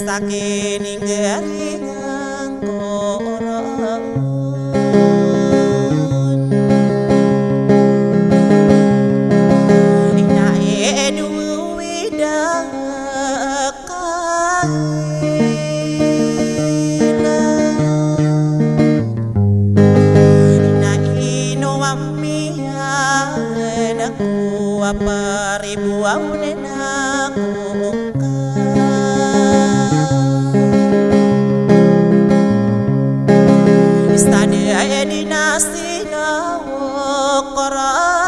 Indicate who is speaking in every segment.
Speaker 1: saking garingan koron ina duwi dakaila ina ino amia naku paribuan naku Istana dinasti na korona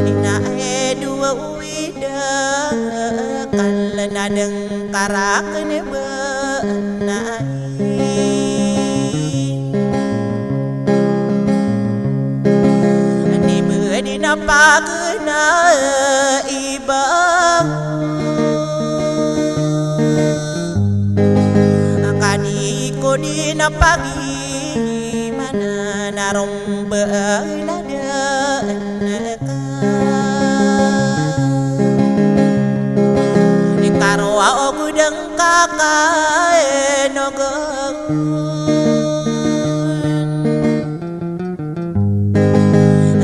Speaker 1: ina dua wida kalana deng karakne benai ani bedina pagna ibang di na pagi mana narong beladaka di karwa o gudeng kakae no geun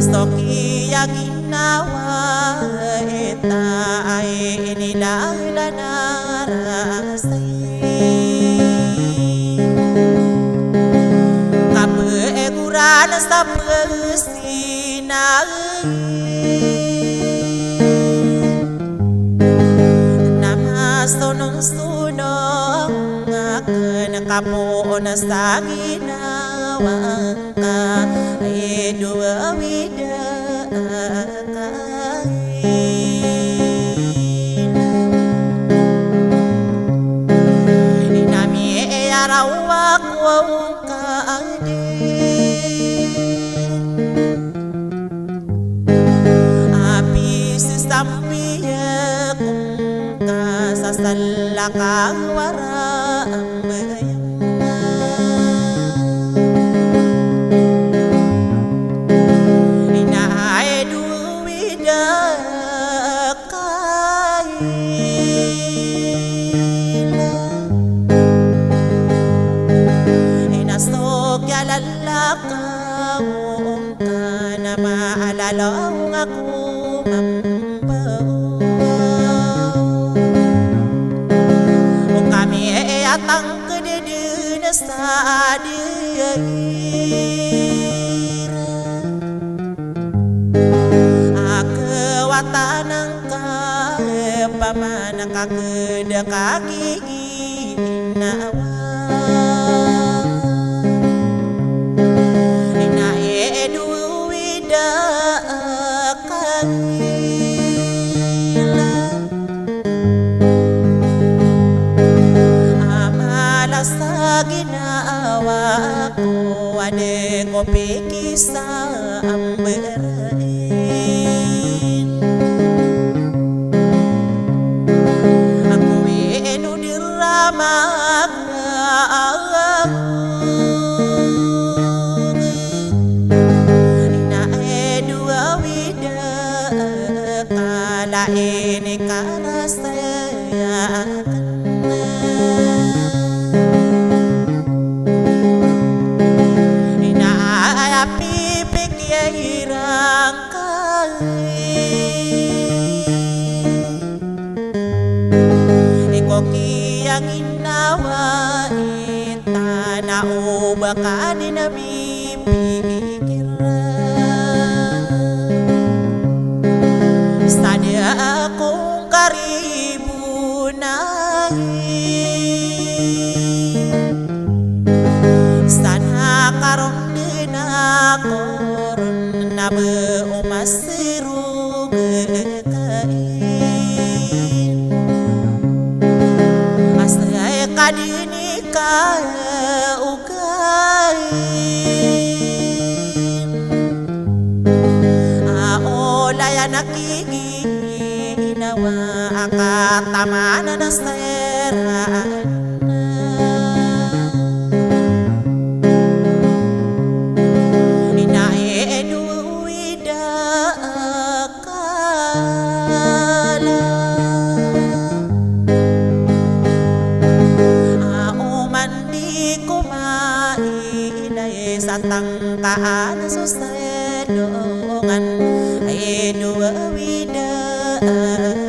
Speaker 1: stoki yaginawa eta ini lana rasai Kurana sa pagusina Namasunong sunong akan kapo na sa ginawang ka ay dua wida Inami araw ako kaadi Sambiya kung kasasala kang warang bayang Inaay duwida kaila Inasok yalalakaw ka na maalalaw ako Atang kededena sadia Akewatanang ka pamana ka kedeka gigi nawa Ina duwi sa ginawa ko ade ko pikisa ang berain Ako eno diramag Ina dua wida kalain karasayakan Hirang Iko kiyang inawa Ita na ubaka di na pipikiran Sadya akong karibunay Sana karong din ako Nabe umasiru gekain Asay kadini ka ugain Aolaya nakiginawa Akatamana na seraan Inae duwi daka kaan susedongan ay dua wida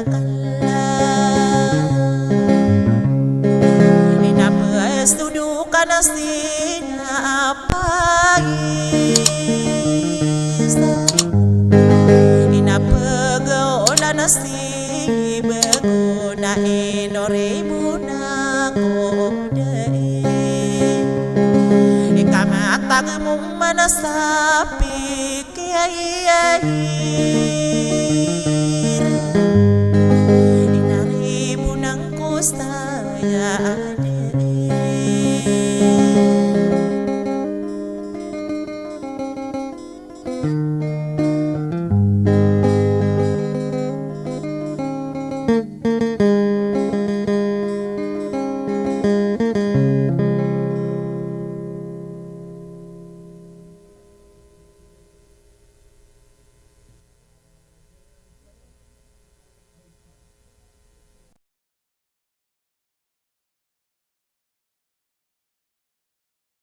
Speaker 1: kala inapes dudukan sinapais inapegona nasi begona enore na kodai ikamatag mong manasapi kaya